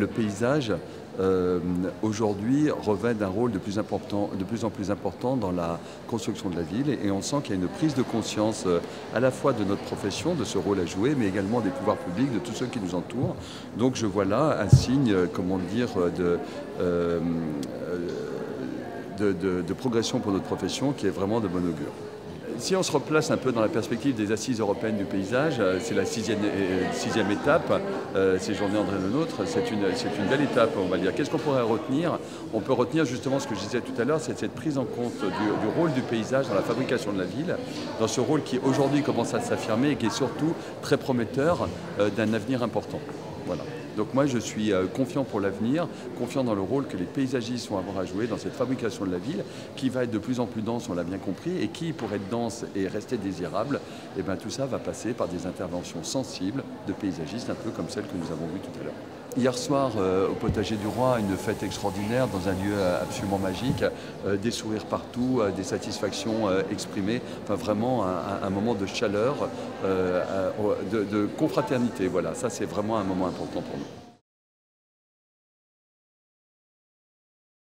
le paysage aujourd'hui revêt un rôle de plus en plus important dans la construction de la ville, et on sent qu'il y a une prise de conscience à la fois de notre profession, de ce rôle à jouer, mais également des pouvoirs publics, de tous ceux qui nous entourent. Donc je vois là un signe, comment dire, de progression pour notre profession qui est vraiment de bon augure. Si on se replace un peu dans la perspective des assises européennes du paysage, c'est la sixième étape, ces journées André Le Nôtre, c'est une belle étape, on va dire. Qu'est-ce qu'on pourrait retenir? On peut retenir justement ce que je disais tout à l'heure, c'est cette prise en compte du rôle du paysage dans la fabrication de la ville, dans ce rôle qui aujourd'hui commence à s'affirmer et qui est surtout très prometteur d'un avenir important. Voilà. Donc moi je suis confiant pour l'avenir, confiant dans le rôle que les paysagistes vont avoir à jouer dans cette fabrication de la ville, qui va être de plus en plus dense, on l'a bien compris, et qui, pour être dense et rester désirable, eh bien, tout ça va passer par des interventions sensibles de paysagistes, un peu comme celle que nous avons vue tout à l'heure. Hier soir, au Potager du Roi, une fête extraordinaire dans un lieu absolument magique, des sourires partout, des satisfactions exprimées, enfin vraiment un moment de chaleur, de confraternité. Voilà, ça c'est vraiment un moment important pour nous.